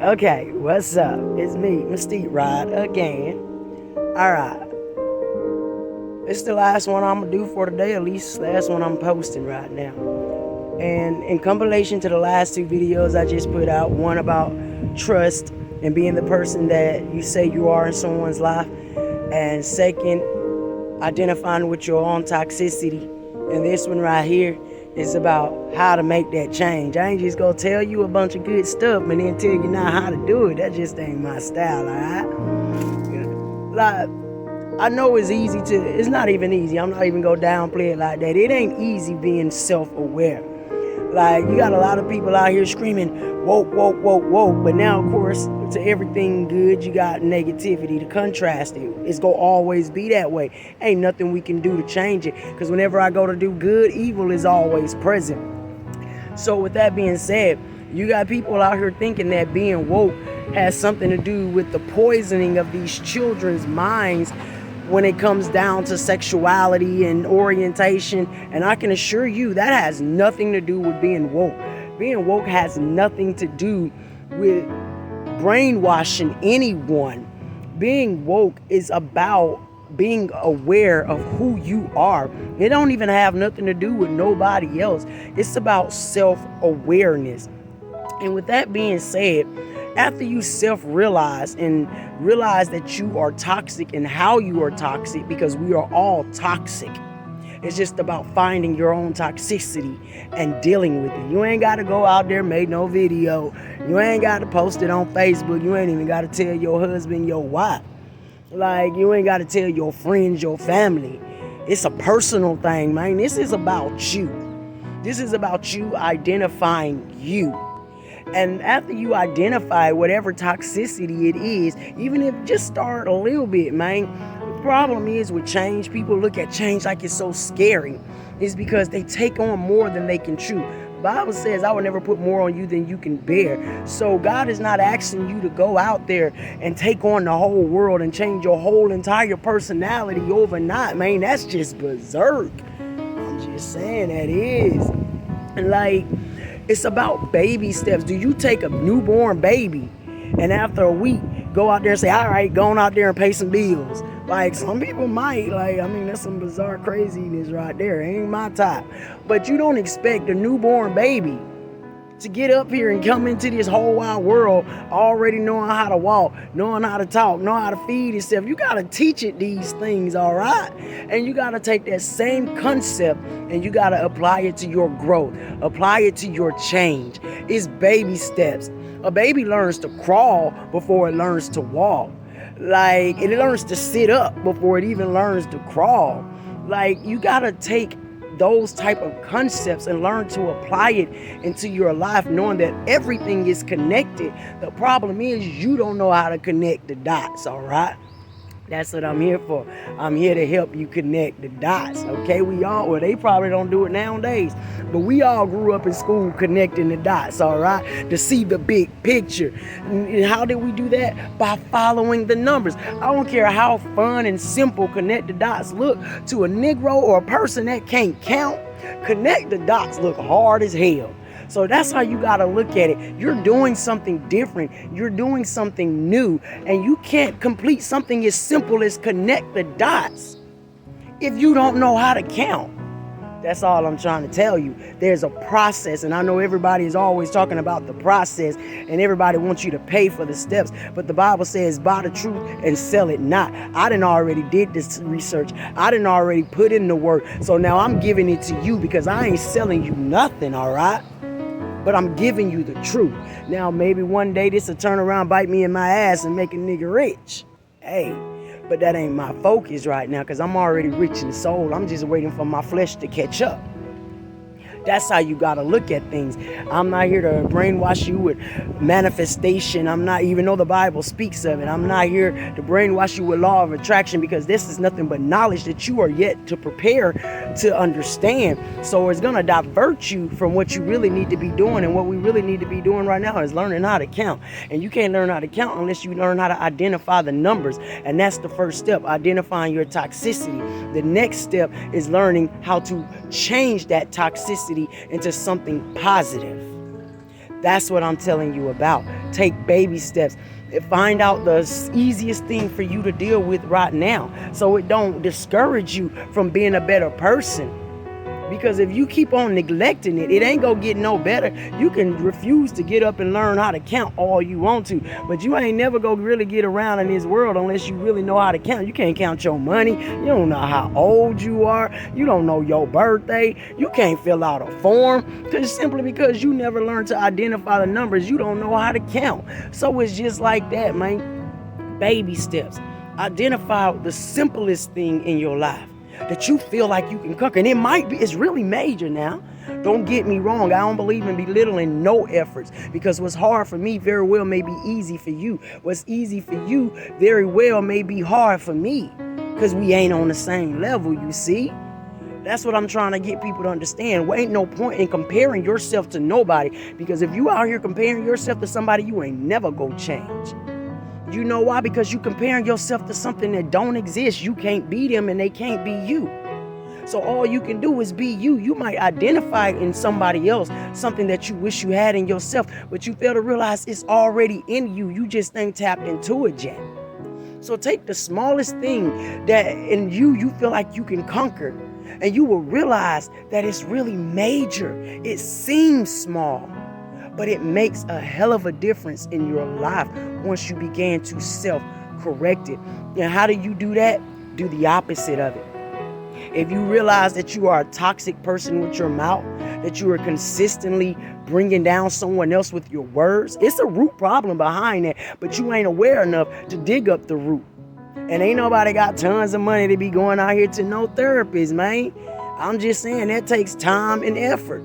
Okay, what's up? It's me, Mystique Rod, again. Alright. It's the last one I'm gonna do for today, at least last one I'm posting right now. And in compilation to the last two videos I just put out, one about trust and being the person that you say you are in someone's life, and second, identifying with your own toxicity. And this one right here is about how to make that change. I ain't just gonna tell you a bunch of good stuff and then tell you now how to do it. That just ain't my style, alright? Like, I know it's easy to, it's not even easy. I'm not even gonna downplay it like that. It ain't easy being self-aware. Like, you got a lot of people out here screaming, woke, woke, woke, woke. But now, of course, to everything good, you got negativity to contrast it. It's going to always be that way. Ain't nothing we can do to change it. Because whenever I go to do good, evil is always present. So with that being said, you got people out here thinking that being woke has something to do with the poisoning of these children's minds when it comes down to sexuality and orientation. And I can assure you that has nothing to do with being woke. Being woke has nothing to do with brainwashing anyone. Being woke is about being aware of who you are. It don't even have nothing to do with nobody else. It's about self-awareness. And with that being said, after you self-realize and realize that you are toxic and how you are toxic, because we are all toxic. It's just about finding your own toxicity and dealing with it. You ain't got to go out there, make no video. You ain't got to post it on Facebook. You ain't even got to tell your husband, your wife. Like, you ain't got to tell your friends, your family. It's a personal thing, man. This is about you. This is about you identifying you. And after you identify whatever toxicity it is, even if just start a little bit, man. The problem is with change, people look at change like it's so scary. It's because they take on more than they can chew. The Bible says, I will never put more on you than you can bear. So God is not asking you to go out there and take on the whole world and change your whole entire personality overnight, man. That's just berserk. I'm just saying that is. Like, it's about baby steps. Do you take a newborn baby and after a week go out there and say, all right, go on out there and pay some bills? Like, some people might. Like, I mean, that's some bizarre craziness right there. It ain't my type. But you don't expect a newborn baby to get up here and come into this whole wide world already knowing how to walk, knowing how to talk, knowing how to feed itself. You got to teach it these things, all right? And you got to take that same concept and you got to apply it to your growth, apply it to your change. It's baby steps. A baby learns to crawl before it learns to walk. Like, it learns to sit up before it even learns to crawl. Like, you got to take those type of concepts and learn to apply it into your life, knowing that everything is connected. The problem is you don't know how to connect the dots, all right? That's what I'm here for. I'm here to help you connect the dots, okay? Well, they probably don't do it nowadays, but we all grew up in school connecting the dots, all right? To see the big picture. And how did we do that? By following the numbers. I don't care how fun and simple connect the dots look to a Negro or a person that can't count. Connect the dots look hard as hell. So that's how you got to look at it. You're doing something different. You're doing something new. And you can't complete something as simple as connect the dots if you don't know how to count. That's all I'm trying to tell you. There's a process, and I know everybody is always talking about the process, and everybody wants you to pay for the steps. But the Bible says, buy the truth and sell it not. I done already did this research. I done already put in the work. So now I'm giving it to you because I ain't selling you nothing, all right? But I'm giving you the truth. Now, maybe one day this will turn around, bite me in my ass, and make a nigga rich. Hey, but that ain't my focus right now because I'm already rich in soul. I'm just waiting for my flesh to catch up. That's how you got to look at things. I'm not here to brainwash you with manifestation. I'm not, even though the Bible speaks of it, I'm not here to brainwash you with law of attraction because this is nothing but knowledge that you are yet to prepare to understand. So it's going to divert you from what you really need to be doing. And what we really need to be doing right now is learning how to count. And you can't learn how to count unless you learn how to identify the numbers. And that's the first step, identifying your toxicity. The next step is learning how to change that toxicity into something positive. That's what I'm telling you about. take baby steps and find out the easiest thing for you to deal with right now, so it don't discourage you from being a better person. Because if you keep on neglecting it, it ain't gonna get no better. You can refuse to get up and learn how to count all you want to, but you ain't never gonna really get around in this world unless you really know how to count. You can't count your money. You don't know how old you are. You don't know your birthday. You can't fill out a form simply because you never learned to identify the numbers. You don't know how to count. So it's just like that, man. Baby steps. Identify the simplest thing in your life that you feel like you can conquer. And it's really major now. Don't get me wrong. I don't believe in belittling no efforts, because what's hard for me very well may be easy for you. What's easy for you very well may be hard for me, because we ain't on the same level, you see. That's what I'm trying to get people to understand. Well, ain't no point in comparing yourself to nobody, because if you out here comparing yourself to somebody, you ain't never gonna change. You know why? Because you comparing yourself to something that don't exist. You can't be them and they can't be you. So all you can do is be you. You might identify in somebody else something that you wish you had in yourself, but you fail to realize it's already in you. You just ain't tapped into it yet. So take the smallest thing that in you feel like you can conquer, and you will realize that it's really major. It seems small, but it makes a hell of a difference in your life once you begin to self-correct it. And how do you do that? Do the opposite of it. If you realize that you are a toxic person with your mouth, that you are consistently bringing down someone else with your words, it's a root problem behind that, but you ain't aware enough to dig up the root. And ain't nobody got tons of money to be going out here to no therapist, man. I'm just saying that takes time and effort.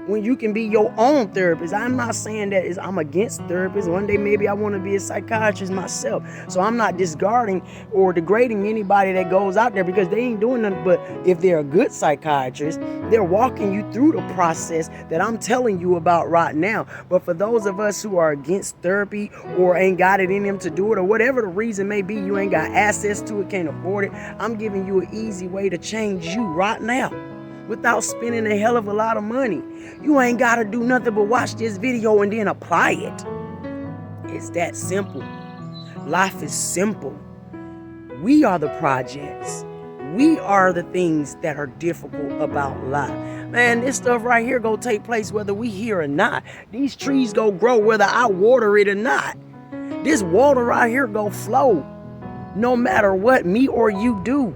When you can be your own therapist. I'm not saying that I'm against therapists. One day maybe I want to be a psychiatrist myself. So I'm not discarding or degrading anybody that goes out there, because they ain't doing nothing. But if they're a good psychiatrist, they're walking you through the process that I'm telling you about right now. But for those of us who are against therapy or ain't got it in them to do it, or whatever the reason may be, you ain't got access to it, can't afford it, I'm giving you an easy way to change you right now, without spending a hell of a lot of money. You ain't got to do nothing but watch this video and then apply it. It's that simple. Life is simple. We are the projects. We are the things that are difficult about life. Man, this stuff right here go take place whether we here or not. These trees go grow whether I water it or not. This water right here go flow no matter what me or you do.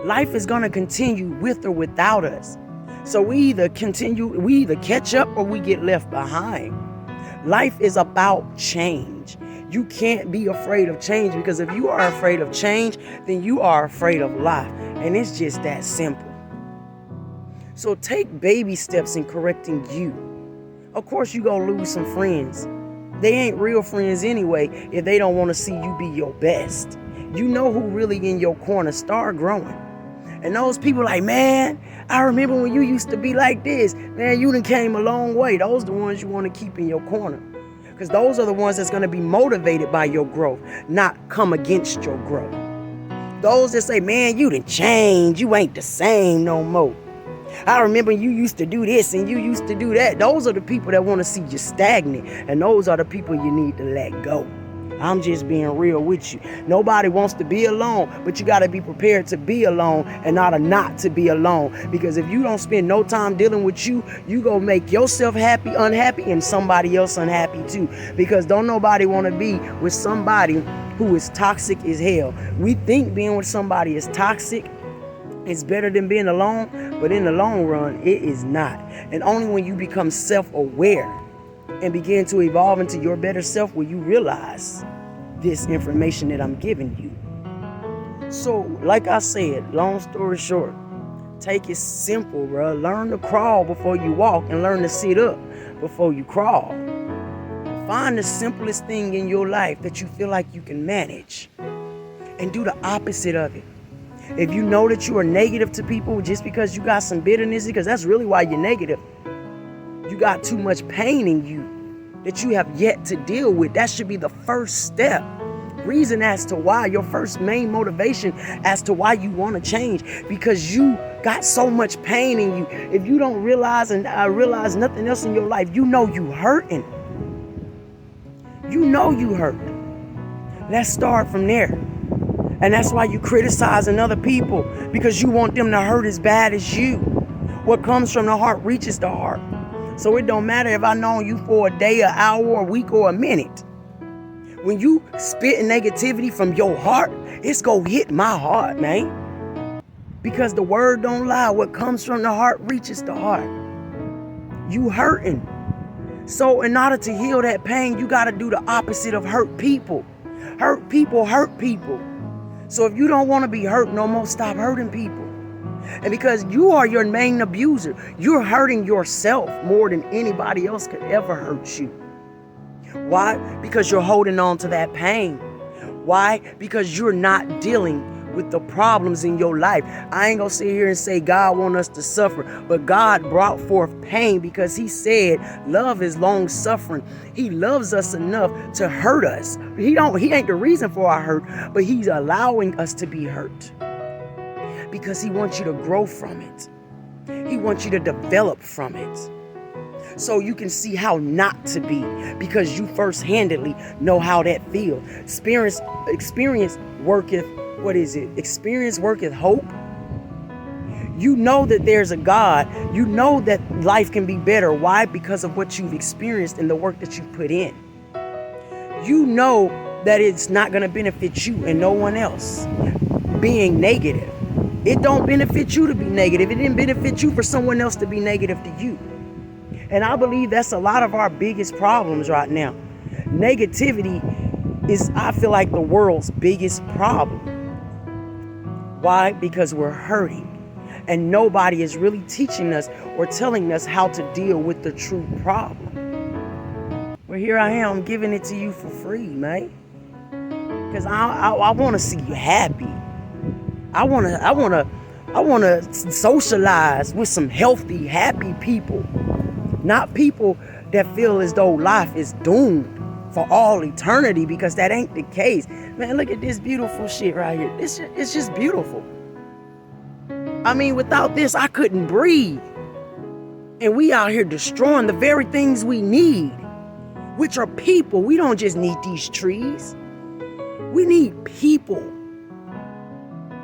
Life is going to continue with or without us. So we either catch up or we get left behind. Life is about change. You can't be afraid of change, because if you are afraid of change, then you are afraid of life. And it's just that simple. So take baby steps in correcting you. Of course, you're going to lose some friends. They ain't real friends anyway if they don't want to see you be your best. You know who really in your corner. Start growing. And those people like, man, I remember when you used to be like this. Man, you done came a long way. Those are the ones you want to keep in your corner. Because those are the ones that's going to be motivated by your growth, not come against your growth. Those that say, man, you done changed. You ain't the same no more. I remember you used to do this and you used to do that. Those are the people that want to see you stagnant. And those are the people you need to let go. I'm just being real with you. Nobody wants to be alone, but you got to be prepared to be alone and not to be alone. Because if you don't spend no time dealing with you, you gonna make yourself unhappy, and somebody else unhappy too. Because don't nobody want to be with somebody who is toxic as hell. We think being with somebody is toxic is better than being alone, but in the long run, it is not. And only when you become self-aware and begin to evolve into your better self will you realize this information that I'm giving you. So, like I said, long story short, take it simple, bro. Learn to crawl before you walk, and learn to sit up before you crawl. Find the simplest thing in your life that you feel like you can manage, and do the opposite of it. If you know that you are negative to people just because you got some bitterness, because that's really why you're negative. You got too much pain in you that you have yet to deal with. That should be the first step. Reason as to why, your first main motivation as to why you want to change, because you got so much pain in you. If you don't realize and realize nothing else in your life, you know you hurting. You know you hurt. Let's start from there. And that's why you criticizing other people, because you want them to hurt as bad as you. What comes from the heart reaches the heart. So it don't matter if I known you for a day, an hour, a week, or a minute. When you spit negativity from your heart, it's gonna hit my heart, man. Because the word don't lie. What comes from the heart reaches the heart. You hurting. So in order to heal that pain, you gotta do the opposite of hurt people. Hurt people hurt people. So if you don't want to be hurt no more, stop hurting people. And because you are your main abuser, you're hurting yourself more than anybody else could ever hurt you. Why? Because you're holding on to that pain. Why? Because you're not dealing with the problems in your life. I ain't gonna sit here and say God wants us to suffer, but God brought forth pain because he said love is long suffering. He loves us enough to hurt us. He ain't the reason for our hurt, but he's allowing us to be hurt because he wants you to grow from it. He wants you to develop from it. So you can see how not to be, because you first-handedly know how that feels. Experience worketh, what is it? Experience worketh hope. You know that there's a God. You know that life can be better. Why? Because of what you've experienced and the work that you've put in. You know that it's not going to benefit you and no one else being negative. It don't benefit you to be negative. It didn't benefit you for someone else to be negative to you. And I believe that's a lot of our biggest problems right now. Negativity is, I feel like, the world's biggest problem. Why? Because we're hurting. And nobody is really teaching us or telling us how to deal with the true problem. Well, here I am giving it to you for free, man. Because I want to see you happy. I want to socialize with some healthy, happy people. Not people that feel as though life is doomed for all eternity, because that ain't the case. Man, look at this beautiful shit right here. It's just beautiful. I mean, without this, I couldn't breathe. And we out here destroying the very things we need, which are people. We don't just need these trees. We need people.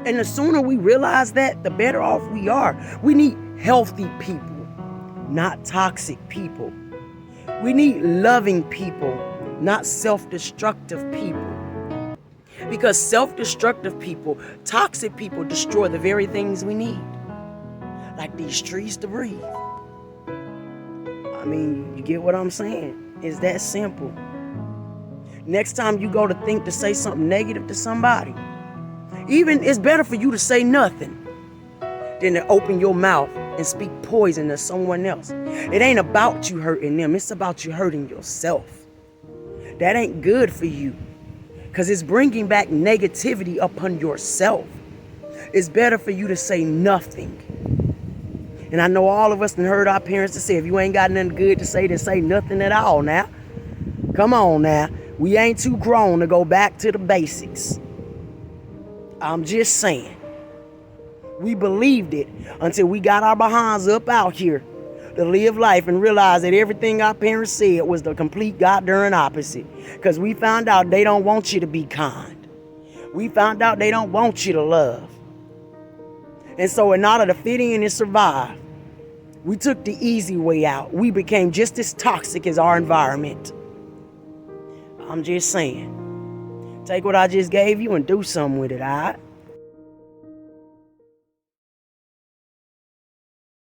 And the sooner we realize that, the better off we are. We need healthy people, not toxic people. We need loving people, not self-destructive people. Because self-destructive people, toxic people, destroy the very things we need. Like these trees to breathe. I mean, you get what I'm saying? It's that simple. Next time you go to think to say something negative to somebody, even it's better for you to say nothing than to open your mouth and speak poison to someone else. It ain't about you hurting them. It's about you hurting yourself. That ain't good for you, because it's bringing back negativity upon yourself. It's better for you to say nothing. And I know all of us done heard our parents to say, if you ain't got nothing good to say, then say nothing at all now. Come on now. We ain't too grown to go back to the basics. I'm just saying. We believed it until we got our behinds up out here to live life and realize that everything our parents said was the complete goddamn opposite. Because we found out they don't want you to be kind. We found out they don't want you to love. And so in order to fit in and survive, we took the easy way out. We became just as toxic as our environment. I'm just saying. Take what I just gave you and do something with it, all right?